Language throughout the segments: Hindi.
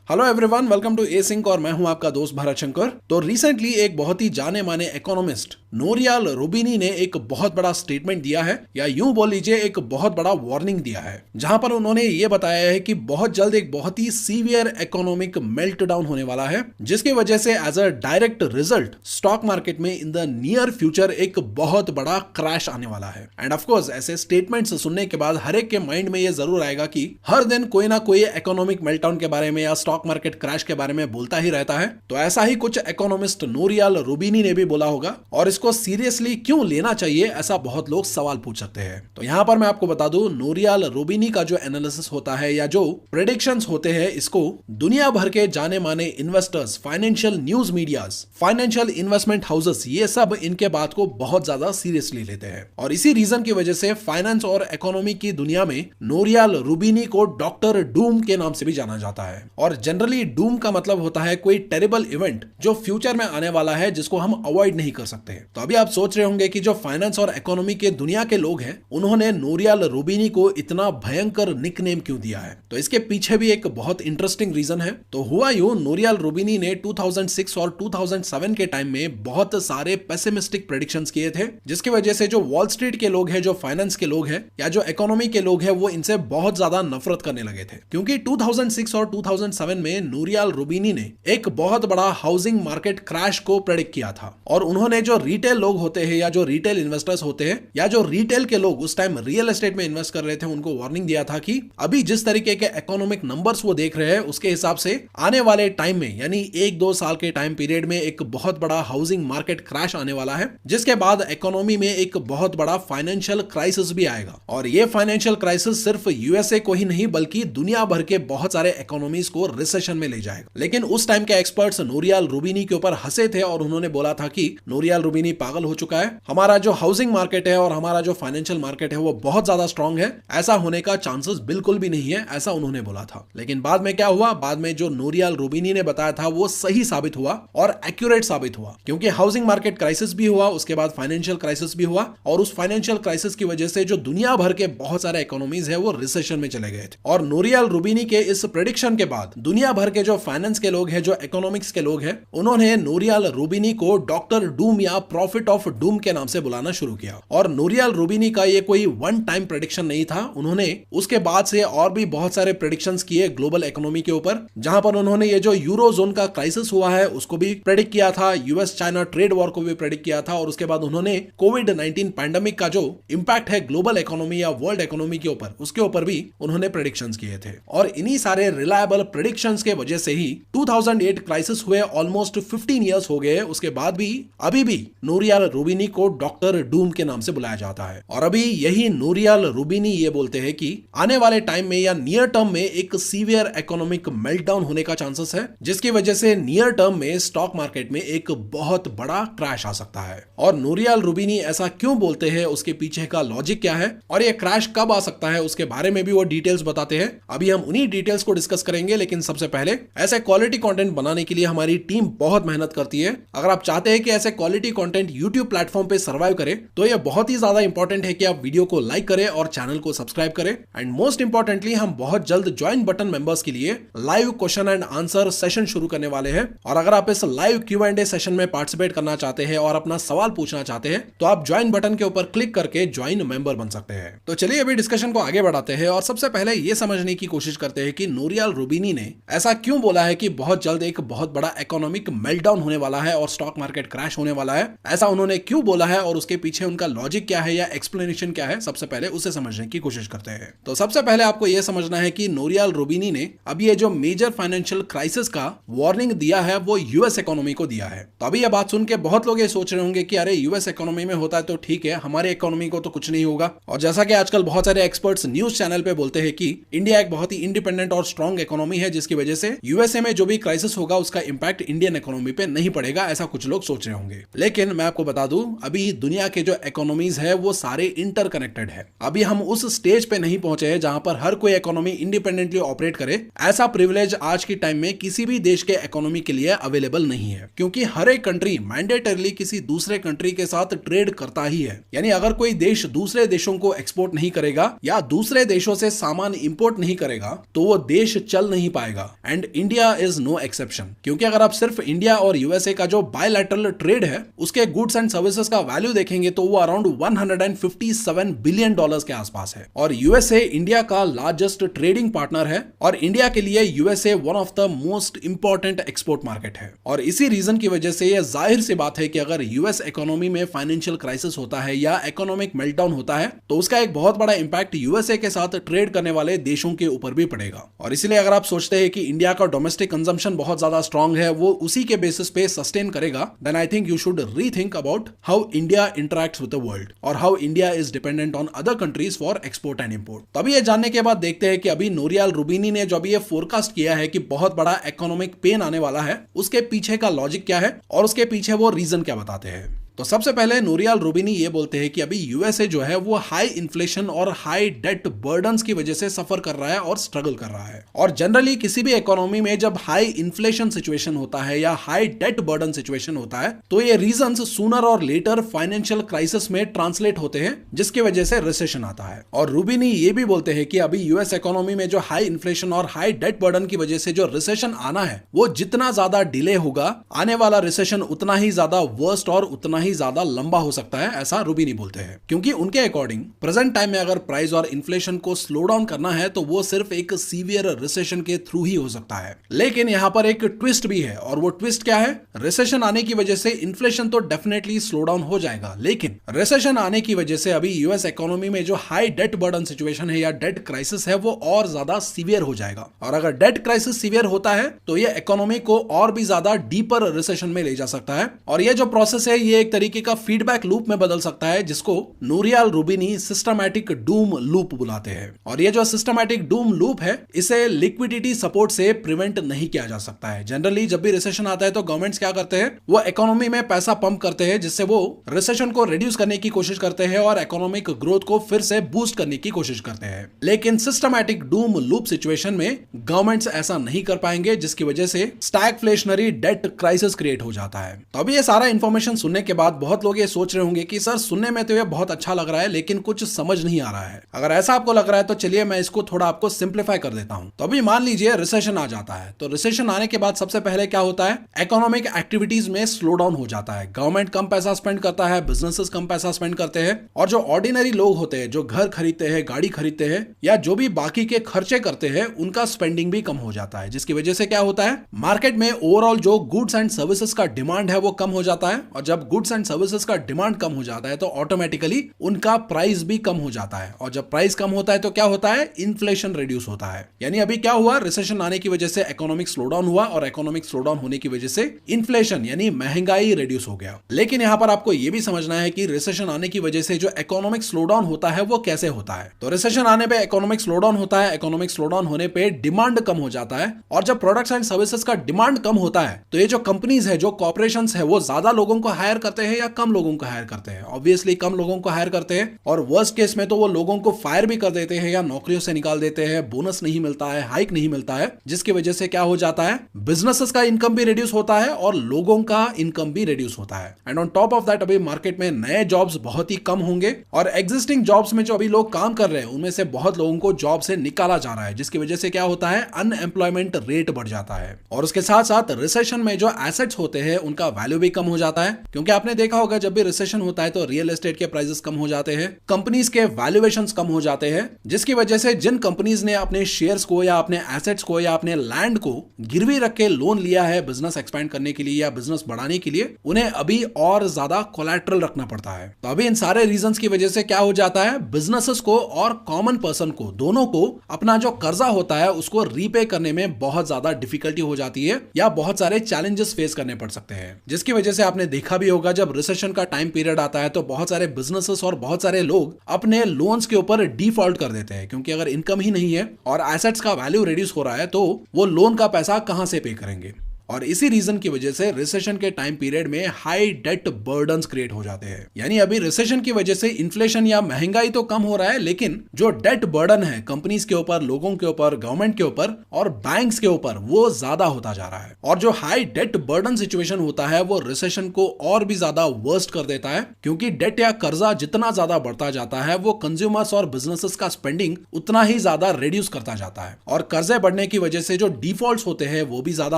Hello everyone, welcome to a sync और मैं हूं आपका दोस्त भारत शंकर। तो रिसेंटली एक बहुत ही जाने माने इकोनॉमिस्ट नोरियाल रूबिनी ने एक बहुत बड़ा स्टेटमेंट दिया है, या यूं बोल लीजिए एक बहुत बड़ा वार्निंग दिया है, जहां पर उन्होंने ये बताया है कि बहुत जल्द एक बहुत ही सीवियर इकोनॉमिक मेल्टडाउन होने वाला है, जिसकी वजह से as a direct result stock market में इन द नियर फ्यूचर एक बहुत बड़ा क्रैश आने वाला है। एंड ऑफ कोर्स ऐसे स्टेटमेंट्स सुनने के बाद हर एक के माइंड में ये जरूर आएगा कि हर दिन कोई ना कोई इकोनॉमिक मेल्टडाउन के बारे में या स्टॉक मार्केट क्रैश के बारे में बोलता ही रहता है। तो ऐसा ही कुछ इकोनॉमिस्ट नोरियाल रूबिनी ने भी बोला होगा, और इसको सीरियसली क्यों लेना चाहिए ऐसा बहुत लोग सवाल पूछ सकते हैं। तो यहां पर मैं आपको बता दूं, नोरियाल रूबिनी का जो एनालिसिस होता है या जो प्रेडिक्शंस होते हैं, इसको दुनिया भर के जाने माने investors, financial news medias, financial investment houses, ये सब इनके बात को बहुत ज्यादा सीरियसली लेते हैं। और इसी रीजन की वजह से फाइनेंस और इकोनॉमी की दुनिया में नोरियाल रूबिनी को डॉक्टर डूम के नाम से भी जाना जाता है। और जनरली डूम का मतलब होता है कोई टेरिबल इवेंट जो फ्यूचर में आने वाला है, जिसको हम अवॉइड नहीं कर सकते। तो अभी आप सोच रहे होंगे कि जो फाइनेंस और इकोनॉमी के दुनिया के लोग हैं, उन्होंने नोरियाल रूबिनी को इतना भयंकर निकनेम क्यों दिया है। तो इसके पीछे भी एक बहुत इंटरेस्टिंग रीजन है। तो हुआ यूं, नोरियाल रूबिनी ने 2006 और 2007 के टाइम में बहुत सारे पेसिमिस्टिक प्रेडिक्शंस किए थे, जिसकी वजह से जो वॉल स्ट्रीट के लोग हैं, जो फाइनेंस के लोग हैं या जो इकोनॉमी के लोग हैं, वो इनसे बहुत ज्यादा नफरत करने लगे थे। क्योंकि 2006 और 2007 में नोरियाल रूबिनी ने एक बहुत बड़ा हाउसिंग मार्केट क्रैश को प्रेडिक्ट किया था। और उन्होंने जो रिटेल लोग होते हैं या जो रिटेल इन्वेस्टर्स होते हैं या जो रिटेल के लोग उस टाइम रियल एस्टेट में इन्वेस्ट कर रहे थे, उनको वार्निंग दिया था कि अभी जिस तरीके के इकोनॉमिक नंबर्स वो देख रहे हैं, उसके हिसाब से आने वाले टाइम में, यानी 1-2 साल के टाइम पीरियड में एक बहुत बड़ा हाउसिंग मार्केट क्रैश आने वाला है, जिसके बाद इकोनॉमी में एक बहुत बड़ा फाइनेंशियल क्राइसिस भी आएगा। और ये फाइनेंशियल क्राइसिस सिर्फ यूएसए को ही नहीं बल्कि दुनिया भर के बहुत सारे इकोनॉमीज को रिसेशन में ले जाएगा। लेकिन उस टाइम के एक्सपर्ट्स नोरियाल रूबिनी के ऊपर हंसे थे और उन्होंने बोला था कि नोरियाल रूबिनी पागल हो चुका है, हमारा जो हाउसिंग मार्केट है और हमारा जो फाइनेंशियल मार्केट है वो बहुत ज्यादा स्ट्रांग है, ऐसा होने का चांसेस बिल्कुल भी नहीं है, ऐसा उन्होंने बोला था। लेकिन बाद में क्या हुआ, बाद में जो नोरियाल रूबिनी ने बताया था वो सही साबित हुआ और एक्यूरेट साबित हुआ। क्योंकि हाउसिंग मार्केट क्राइसिस भी हुआ, उसके बाद फाइनेंशियल क्राइसिस भी हुआ, और उस फाइनेंशियल क्राइसिस की वजह से जो दुनिया भर के बहुत सारे इकोनॉमीज है वो रिसेशन में चले गए थे। और नोरियाल रूबिनी के इस प्रेडिक्शन के बाद दुनिया भर के जो फाइनेंस के लोग हैं, जो इकोनॉमिक्स के लोग हैं, उन्होंने नोरियाल रूबिनी को डॉक्टर डूम या प्रॉफिट ऑफ डूम के नाम से बुलाना शुरू किया। और नोरियाल रूबिनी का ये कोई वन टाइम प्रेडिक्शन नहीं था, उन्होंने उसके बाद से और भी बहुत सारे प्रेडिक्शंस किए ग्लोबल इकोनॉमी के ऊपर, जहां पर उन्होंने ये जो यूरो जोन का क्राइसिस हुआ है उसको भी प्रेडिक्ट किया था, यूएस चाइना ट्रेड वॉर को भी प्रेडिक्ट किया था, और उसके बाद उन्होंने कोविड-19 पैंडेमिक का जो इंपैक्ट है ग्लोबल इकोनॉमी या वर्ल्ड इकोनॉमी के ऊपर, उसके ऊपर भी उन्होंने प्रेडिक्शंस किए थे। और इन्हीं सारे रिलायबल प्रेडिक्शंस के वजह से ही 2008 क्राइसिस हुए ऑलमोस्ट 15 इयर्स हो गए, उसके बाद भी अभी भी नोरियाल रूबिनी को डॉक्टर डूम के नाम से बुलाया जाता है। और अभी यही नोरियाल रूबिनी ये बोलते हैं कि आने वाले टाइम में या नियर टर्म में एक सीवियर इकोनॉमिक मेल्टडाउन होने का चांसेस है, जिसकी वजह से नियर टर्म में स्टॉक मार्केट में एक बहुत बड़ा क्रैश आ सकता है। और नोरियाल रूबिनी ऐसा क्यों बोलते हैं, उसके पीछे का लॉजिक क्या है और ये क्रैश कब आ सकता है, उसके बारे में भी वो डिटेल्स बताते हैं। अभी हम उन्हीं डिटेल्स को डिस्कस करेंगे, लेकिन सबसे पहले ऐसे क्वालिटी कंटेंट बनाने के लिए हमारी टीम बहुत मेहनत करती है। अगर आप चाहते हैं कि ऐसे क्वालिटी कंटेंट YouTube प्लेटफॉर्म पे सर्वाइव करे, तो ये बहुत ही ज्यादा इंपॉर्टेंट है कि आप वीडियो को लाइक करें और चैनल को सब्सक्राइब करें। एंड मोस्ट इंपॉर्टेंटली, हम बहुत जल्द ज्वाइन बटन मेंबर्स के लिए live question and answer session शुरू करने वाले हैं। और अगर आप इस लाइव Q&A सेशन में पार्टिसिपेट करना चाहते हैं और अपना सवाल पूछना चाहते हैं, तो आप ज्वाइन बटन के ऊपर क्लिक करके ज्वाइन मेंबर बन सकते हैं। तो चलिए अभी डिस्कशन को आगे बढ़ाते हैं और सबसे पहले ये समझने की कोशिश करते हैं कि नोरियाल रूबिनी ने ऐसा क्यों बोला है कि बहुत जल्द एक बहुत बड़ा इकोनॉमिक मेल्टडाउन होने वाला है और स्टॉक मार्केट क्रैश होने वाला है। ऐसा उन्होंने क्यों बोला है और उसके पीछे उनका लॉजिक क्या है या एक्सप्लेनेशन क्या है, सबसे पहले उसे समझने की कोशिश करते हैं। तो सबसे पहले आपको यह समझना है कि नोरियाल रूबिनी ने अब ये जो मेजर फाइनेंशियल क्राइसिस का वार्निंग दिया है वो यूएस इकोनॉमी को दिया है। तो अभी यह बात सुन के बहुत लोग ये सोच रहे होंगे कि अरे यूएस इकोनॉमी में होता है तो ठीक है, हमारे इकोनॉमी को तो कुछ नहीं होगा। और जैसा कि आजकल बहुत सारे एक्सपर्ट्स न्यूज चैनल पे बोलते हैं कि इंडिया एक बहुत ही इंडिपेंडेंट और स्ट्रॉन्ग इकोनॉमी है, जिसकी वजह से यूएसए में जो भी क्राइसिस होगा उसका इंपैक्ट इंडियन इकोनॉमी पे नहीं पड़ेगा, ऐसा कुछ लोग सोच रहे होंगे। लेकिन मैं आपको बता दूं, अभी दुनिया के जो इकोनॉमीज है वो सारे इंटरकनेक्टेड है। अभी हम उस स्टेज पे नहीं पहुंचे हैं जहां पर हर कोई इकोनॉमी इंडिपेंडेंटली ऑपरेट करे। ऐसा प्रिविलेज आज के टाइम में किसी भी देश के इकोनॉमी के लिए अवेलेबल नहीं है, क्योंकि हर एक कंट्री मैंडेटरली किसी दूसरे कंट्री के साथ ट्रेड करता ही है। यानी अगर कोई देश दूसरे देशों को एक्सपोर्ट नहीं करेगा या दूसरे देशों से सामान इंपोर्ट नहीं करेगा तो वो देश चल नहीं पाएगा। बढ़ेगा and India is no exception, क्योंकि अगर आप सिर्फ इंडिया और यूएसए का जो बायलैटरल ट्रेड है उसके गुड्स एंड सर्विसेज का वैल्यू देखेंगे तो वो अराउंड 157 बिलियन डॉलर्स के आसपास है और यूएसए इंडिया का लार्जेस्ट ट्रेडिंग पार्टनर है और इंडिया के लिए USA one of the most important export market है। और इसी रीजन की वजह से यह जाहिर सी बात है कि अगर यूएस इकोनॉमी में फाइनेंशियल क्राइसिस होता है या इकोनॉमिक मेल्टडाउन होता है तो उसका एक बहुत बड़ा इंपैक्ट यूएसए के साथ ट्रेड करने वाले देशों के ऊपर भी पड़ेगा। और इसलिए अगर आप सोचते हैं कि इंडिया का डोमेस्टिक कंजम्पशन बहुत ज्यादा स्ट्रांग है, वो उसी के बेसिस पे सस्टेन करेगा, then I think you should rethink about how India interacts with the world और how India is dependent on other countries for export and import. तभी ये जानने के बाद देखते हैं कि अभी नोरियाल रूबिनी ने जो अभी ये फोरकास्ट किया है कि बहुत बड़ा इकोनॉमिक पेन आने वाला है, उसके पीछे का लॉजिक क्या है और उसके पीछे वो रीजन क्या बताते हैं। तो सबसे पहले नोरियाल रूबिनी ये बोलते हैं कि अभी यूएसए जो है वो हाई इन्फ्लेशन और हाई डेट बर्डन्स की वजह से सफर कर रहा है और स्ट्रगल कर रहा है। और जनरली किसी भी इकोनॉमी में जब हाई इन्फ्लेशन सिचुएशन होता है या हाई डेट बर्डन सिचुएशन होता है तो ये रीजंस सूनर और लेटर फाइनेंशियल क्राइसिस में ट्रांसलेट होते हैं, जिसकी वजह से रिसेशन आता है। और रूबिनी ये भी बोलते हैं कि अभी यूएस इकोनॉमी में जो हाई इन्फ्लेशन और हाई डेट बर्डन की वजह से जो रिसेशन आना है वो जितना ज्यादा डिले होगा, आने वाला रिसेशन उतना ही ज्यादा वर्स्ट और उतना ही ज्यादा लंबा हो सकता है, ऐसा रूबिनी बोलते हैं। क्योंकि उनके अकॉर्डिंग प्रेजेंट टाइम में अगर प्राइस और इन्फ्लेशन को स्लो डाउन करना है तो वो सिर्फ एक सीवियर रिसेशन के थ्रू ही हो सकता है। लेकिन यहां पर एक ट्विस्ट भी है और वो ट्विस्ट क्या है, रिसेशन आने की वजह से इन्फ्लेशन तो डेफिनेटली स्लो डाउन हो जाएगा, लेकिन रिसेशन आने की वजह से अभी यूएस इकोनॉमी में जो हाई डेट बर्डन सिचुएशन है या डेट क्राइसिस है वो और ज्यादा सीवियर हो जाएगा। और अगर डेट क्राइसिस सीवियर होता है तो ये इकोनॉमी को और भी ज्यादा डीपर रिसेशन में ले जा सकता है और ये जो प्रोसेस है ये एक तरीके का फीडबैक लूप में बदल सकता है, जिसको नोरियाल रूबिनी सिस्टमैटिक डूम लूप बुलाते हैं। और ये जो सिस्टमैटिक डूम लूप है इसे लिक्विडिटी सपोर्ट से प्रिवेंट नहीं किया जा सकता है। जनरली जब भी रिसेशन आता है तो गवर्नमेंट्स क्या करते हैं, वो इकोनॉमी में पैसा पंप करते हैं जिससे वो रिसेशन को रिड्यूस करने की कोशिश करते हैं और इकोनॉमिक ग्रोथ को फिर से बूस्ट करने की कोशिश करते हैं। लेकिन सिस्टमैटिक डूम लूप सिचुएशन में गवर्नमेंट्स ऐसा नहीं कर पाएंगे, जिसकी वजह से स्टैगफ्लेशनरी डेट क्राइसिस क्रिएट हो जाता है। तो अभी ये सारा इंफॉर्मेशन सुनने के बाद बहुत लोग ये सोच रहे होंगे कि सर सुनने में तो ये बहुत अच्छा लग रहा है लेकिन कुछ समझ नहीं आ रहा है। अगर ऐसा आपको लग रहा है तो चलिए मैं इसको थोड़ा आपको सिंप्लीफाई कर देता हूं। तो अभी मान लीजिए रिसेशन आ जाता है, तो रिसेशन आने के बाद सबसे पहले क्या होता है, इकोनॉमिक एक्टिविटीज में स्लो डाउन हो जाता है। गवर्नमेंट कम पैसा स्पेंड करता है, बिजनेसेस कम पैसा स्पेंड करते हैं और जो ऑर्डिनरी लोग होते हैं, जो घर खरीदते हैं, गाड़ी खरीदते हैं या जो भी बाकी के खर्चे करते हैं, उनका स्पेंडिंग भी कम हो जाता है, जिसकी वजह से क्या होता है, मार्केट में ओवरऑल जो गुड्स एंड सर्विसेज का डिमांड है वो कम हो जाता है। और जब गुड्स एंड सर्विसेज का डिमांड कम हो जाता है तो ऑटोमेटिकली उनका प्राइस भी कम हो जाता है और जब प्राइस कम होता है तो क्या होता है, इन्फ्लेशन रिड्यूस होता है। यानी अभी क्या हुआ, रिसेशन आने की वजह से इकोनॉमिक स्लोडाउन हुआ और इकोनॉमिक स्लोडाउन होने की वजह से इन्फ्लेशन यानी महंगाई रिड्यूस हो गया। लेकिन यहां पर आपको यह भी समझना है कि रिसेशन आने की वजह से जो इकोनॉमिक स्लोडाउन होता है वो कैसे होता है। तो रिसेशन आने पे इकोनॉमिक स्लोडाउन होता है, इकोनॉमिक स्लोडाउन होने पे डिमांड कम हो जाता है और जब प्रोडक्ट्स एंड सर्विसेज का डिमांड कम होता है तो ये जो कंपनीज है, जो कॉर्पोरेशंस है, वो ज्यादा लोगों को हायर करते हैं या कम लोगों को हायर करते हैं। ऑब्वियसली कम लोगों को हायर करते हैं और वर्स्ट केस में तो वो लोगों को फायर भी कर देते हैं या नौकरियों से निकाल देते हैं, बोनस नहीं मिलता है, हाइक नहीं मिलता है, जिसकी वजह से क्या हो जाता है, बिजनेसेस का इनकम भी रिड्यूस होता है और लोगों का इनकम भी रिड्यूस होता है। And on top of that अभी मार्केट में नए जॉब्स बहुत ही कम होंगे और एग्जिस्टिंग जॉब्स में जो अभी लोग काम कर रहे हैं उनमें से बहुत लोगों को जॉब से निकाला जा रहा है, जिसकी वजह से क्या होता है, अनएम्प्लॉयमेंट रेट बढ़ जाता है। और उसके साथ साथ रिसेशन में जो एसेट्स होते हैं उनका वैल्यू भी कम हो जाता है, क्योंकि आपने देखा होगा जब भी रिसेशन होता है तो रियल एस्टेट के प्राइसेस कम हो जाते हैं, कंपनीज के वैल्यूएशंस कम हो जाते हैं, जिसकी वजह से जिन कंपनीज ने अपने शेयर्स को या अपने एसेट्स को या अपने लैंड को गिरवी रख के लोन लिया है बिजनेस एक्सपेंड करने के लिए या बिजनेस बढ़ाने के लिए, उन्हें अभी और ज्यादा कोलैटरल रखना पड़ता है। तो अभी इन सारे रीजंस की वजह से क्या हो जाता है, बिजनेसेस को और कॉमन पर्सन को, दोनों को अपना जो कर्जा होता है उसको रीपे करने में बहुत ज्यादा डिफिकल्टी हो जाती है या बहुत सारे चैलेंजेस फेस करने पड़ सकते हैं, जिसकी वजह से आपने देखा भी होगा जब रिसेशन का टाइम पीरियड आता है तो बहुत सारे बिजनेसेस और बहुत सारे लोग अपने लोन्स के ऊपर डिफॉल्ट कर देते हैं, क्योंकि अगर इनकम ही नहीं है और एसेट्स का वैल्यू रिड्यूस हो रहा है तो वो लोन का पैसा कहां से पे करेंगे। और इसी रीजन की वजह से रिसेशन के टाइम पीरियड में हाई डेट बर्डन्स क्रिएट हो जाते हैं। यानी अभी रिसेशन की वजह से इन्फ्लेशन या महंगाई तो कम हो रहा है, लेकिन जो डेट बर्डन है कंपनीज के ऊपर, लोगों के ऊपर, गवर्नमेंट के ऊपर और बैंक्स के ऊपर, वो ज्यादा होता जा रहा है। और जो हाई डेट बर्डन सिचुएशन होता है वो रिसेशन को और भी ज्यादा वर्स्ट कर देता है, क्योंकि डेट या कर्जा जितना ज्यादा बढ़ता जाता है वो कंज्यूमर्स और बिजनेसेस का स्पेंडिंग उतना ही ज्यादा रिड्यूस करता जाता है, और कर्जे बढ़ने की वजह से जो डिफॉल्ट्स होते हैं वो भी ज्यादा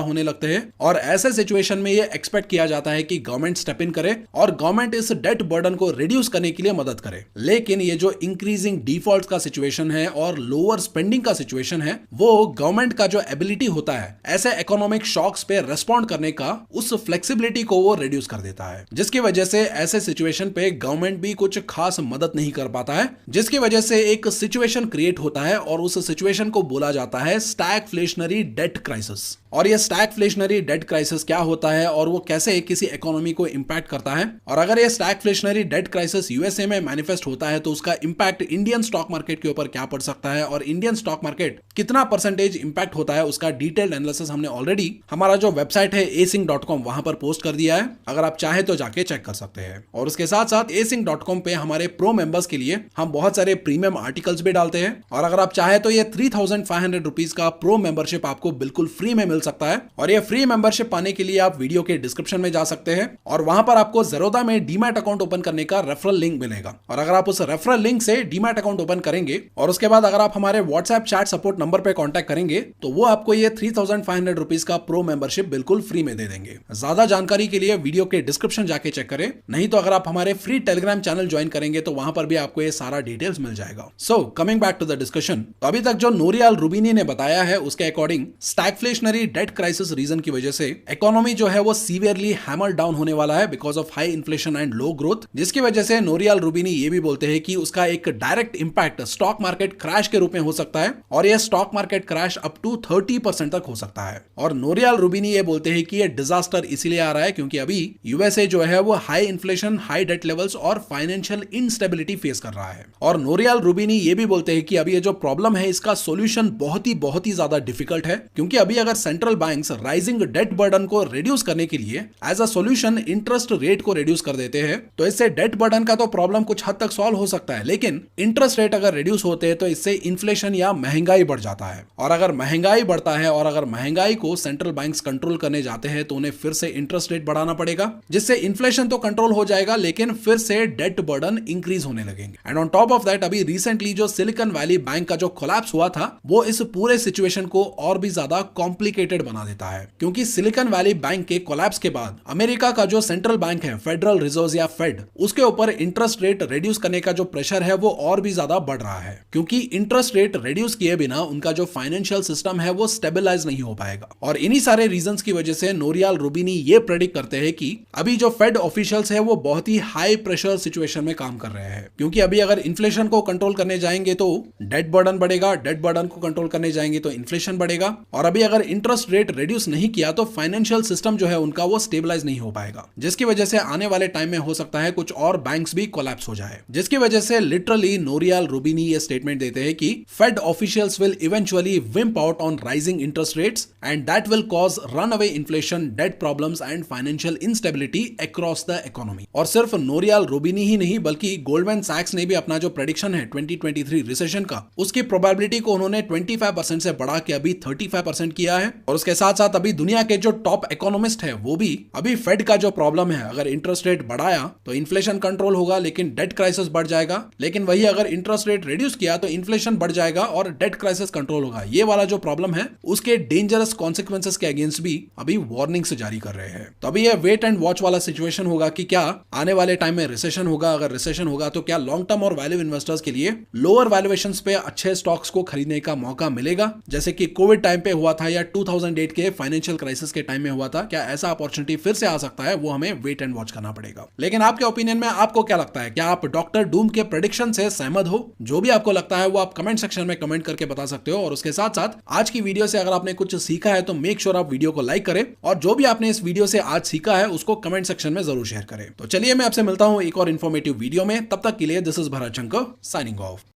होने लगते हैं। और ऐसे सिचुएशन में ये एक्सपेक्ट किया जाता है कि गवर्नमेंट स्टेप इन करे और गवर्नमेंट इस डेट बर्डन को रिड्यूस करने के लिए मदद करे। लेकिन ये जो इंक्रीजिंग डिफॉल्ट का सिचुएशन है और लोअर स्पेंडिंग का सिचुएशन है, वो गवर्नमेंट का जो एबिलिटी होता है ऐसे इकोनॉमिक शॉक्स पे रेस्पॉन्ड करने का, उस फ्लेक्सिबिलिटी को वो रिड्यूस कर देता है, जिसकी वजह से ऐसे सिचुएशन पे गवर्नमेंट भी कुछ खास मदद नहीं कर पाता है, जिसकी वजह से एक सिचुएशन क्रिएट होता है और उस सिचुएशन को बोला जाता है स्टैगफ्लेशनरी डेट क्राइसिस। और ये स्टैगफ्लेशनरी डेट क्राइसिस क्या होता है और वो कैसे किसी इकोनॉमी को इंपैक्ट करता है, और अगर ये स्टैगफ्लेशनरी डेट क्राइसिस यूएसए में मैनिफेस्ट होता है तो उसका इंपैक्ट इंडियन स्टॉक मार्केट के ऊपर क्या पड़ सकता है, और इंडियन स्टॉक मार्केट कितना परसेंटेज इंपैक्ट होता है, उसका डिटेल्ड एनालिसिस हमने ऑलरेडी हमारा जो वेबसाइट है async.com वहां पर पोस्ट कर दिया है। अगर आप चाहे तो जाके चेक कर सकते हैं। और उसके साथ साथ async.com पे हमारे प्रो मेंबर्स के लिए हम बहुत सारे प्रीमियम आर्टिकल्स भी डालते हैं, और अगर आप चाहे तो ये 3500 रुपीज का प्रो मेंबरशिप आपको बिल्कुल फ्री में मिल सकता है। और ये फ्री मेंबरशिप पाने के लिए आप वीडियो के डिस्क्रिप्शन में जा सकते हैं और वहां पर आपको ज़ेरोधा में डीमैट अकाउंट ओपन करने का रेफरल लिंक मिलेगा। और अगर आप उस रेफरल लिंक से डीमैट अकाउंट ओपन करेंगे और उसके बाद अगर आप हमारे व्हाट्सएप चैट सपोर्ट नंबर पे कांटेक्ट करेंगे तो वो आपको ये 3500 रुपीज का प्रो मेंबरशिप बिल्कुल फ्री में दे देंगे। ज्यादा जानकारी के लिए वीडियो के डिस्क्रिप्शन जाके चेक करें, नहीं तो अगर आप हमारे फ्री टेलीग्राम चैनल ज्वाइन करेंगे तो वहां पर भी आपको ये सारा डिटेल्स मिल जाएगा। So coming back to the discussion, तो अभी तक जो नोरियाल रूबिनी ने बताया है उसके अकॉर्डिंग स्टैगफ्लेशनरी डेट क्राइसिस रीजन की वजह से इकोनॉमी जो है वो सीवियरली हैमर डाउन होने वाला है because of high inflation and low growth, जिसकी वजह से नोरियाल रूबिनी ये भी बोलते हैं कि उसका एक direct impact stock market crash के रूप में हो सकता है, और यह stock market crash up to 30% तक हो सकता है। और नोरियाल रूबिनी ये बोलते हैं कि ये डिजास्टर इसीलिए आ रहा है क्योंकि अभी यूएसए जो है वो high inflation, high debt levels और फाइनेंशियल इनस्टेबिलिटी फेस कर रहा है। और नोरियाल रूबिनी ये भी बोलते हैं कि अभी ये जो प्रॉब्लम है इसका सॉल्यूशन बहुत ही ज्यादा डिफिकल्ट है, क्योंकि अभी अगर central banks rising debt burden को रिड्यूस करने के लिए as a solution interest rate को रिड्यूस कर देते हैं तो इससे डेट बर्डन का तो प्रॉब्लम कुछ हद तक सॉल्व हो सकता है, लेकिन इंटरेस्ट रेट अगर रिड्यूस होते हैं तो इससे इन्फ्लेशन या महंगाई बढ़ जाता है। और अगर महंगाई बढ़ता है और अगर महंगाई को सेंट्रल बैंक्स कंट्रोल करने जाते हैं तो उन्हें फिर से इंटरेस्ट रेट बढ़ाना पड़ेगा, जिससे इन्फ्लेशन तो कंट्रोल हो जाएगा लेकिन फिर से डेट बर्डन इंक्रीज होने लगेंगे। And on top of that अभी रिसेंटली जो सिलिकॉन वैली बैंक का जो कोलैप्स हुआ था वो इस पूरे सिचुएशन को और भी ज्यादा कॉम्प्लिकेटेड बना देता है, क्योंकि सिलिकॉन वैली बैंक के कोलैप्स के बाद अमेरिका का जो सेंट्रल बैंक है फेडरल रिजर्व या फेड, उसके ऊपर इंटरेस्ट रेट रिड्यूस करने का जो प्रेशर है वो और भी ज्यादा बढ़ रहा है, क्योंकि इंटरेस्ट रेट रिड्यूस किए बिना उनका जो फाइनेंशियल सिस्टम है वो स्टेबलाइज नहीं हो पाएगा। और इन्हीं सारे रीजंस की वजह से नोरियाल रूबिनी ये प्रेडिक्ट करते हैं कि अभी जो फेड ऑफिशियल्स है वो बहुत ही हाई प्रेशर सिचुएशन में काम कर रहे हैं, क्योंकि अभी अगर इन्फ्लेशन को कंट्रोल करने जाएंगे तो डेट बर्डन बढ़ेगा, डेट बर्डन को कंट्रोल करने जाएंगे तो इन्फ्लेशन बढ़ेगा, और अभी अगर इंटरेस्ट रेट रिड्यूस नहीं किया तो फाइनेंशियल सिस्टम जो है उनका वो स्टेबलाइज नहीं हो पाएगा, जिसकी वजह से आने वाले टाइम में हो सकता है कुछ और बैंक्स भी कोलैप्स हो जाए, जिसकी वजह से लिटरली नोरियाल रूबिनी ये स्टेटमेंट देते हैं कि fed officials will eventually wimp out on rising interest rates and that will cause run away inflation, debt problems and financial instability across the economy. और सिर्फ नोरियाल रूबिनी ही नहीं बल्कि गोल्डमैन सैक्स ने भी अपना जो प्रेडिक्शन है 2023 रिसेशन का, उसकी प्रोबेबिलिटी को उन्होंने 25% से बढ़ा के अभी 35% किया है। और उसके साथ साथ अभी दुनिया के जो टॉप इकोनॉमिस्ट है वो भी अभी फेड का जो प्रॉब्लम है, अगर इंटरेस्ट रेट बढ़ाया तो इन्फ्लेशन कंट्रोल होगा लेकिन डेट क्राइसिस बढ़ जाएगा, लेकिन वही अगर इंटरेस्ट रेट रिड्यूस किया तो इन्फ्लेशन बढ़ जाएगा और डेट क्राइसिस कंट्रोल होगा। ये वाला जो प्रॉब्लम है उसके डेंजरस कॉन्सिक्वेंसेस के अगेंस्ट भी अभी वार्निंग से जारी कर रहे हैं। तो अभी ये वेट एंड वॉच वाला सिचुएशन होगा कि क्या आने वाले टाइम में रिसेशन होगा, अगर रिसेशन होगा तो क्या लॉन्ग टर्म और वैल्यू इन्वेस्टर्स के लिए लोअर वैल्यूएशंस पे अच्छे स्टॉक्स को खरीदने का मौका मिलेगा, जैसे कि कोविड टाइम पे हुआ था या 2008 के फाइनेंशियल क्राइसिस के टाइम में हुआ था। क्या ऐसा अपॉर्चुनिटी फिर से आ सकता है? वो हमें वेट एंड वॉच करना पड़ेगा। लेकिन आपके ओपिनियन में आपको क्या लगता है? क्या आप डॉक्टर डूम के प्रेडिक्शन से सहमत हो? जो भी आपको लगता है वो आप कमेंट सेक्शन में कमेंट करके बता सकते हो। और उसके साथ साथ आज की वीडियो से अगर आपने कुछ सीखा है तो मेक श्योर आप वीडियो को लाइक करें, और जो भी आपने इस वीडियो से आज सीखा है उसको कमेंट सेक्शन में जरूर शेयर करें। तो चलिए मैं आपसे मिलता हूं एक और इन्फॉर्मेटिव वीडियो में, तब तक के लिए this is Bharat Shankar signing off.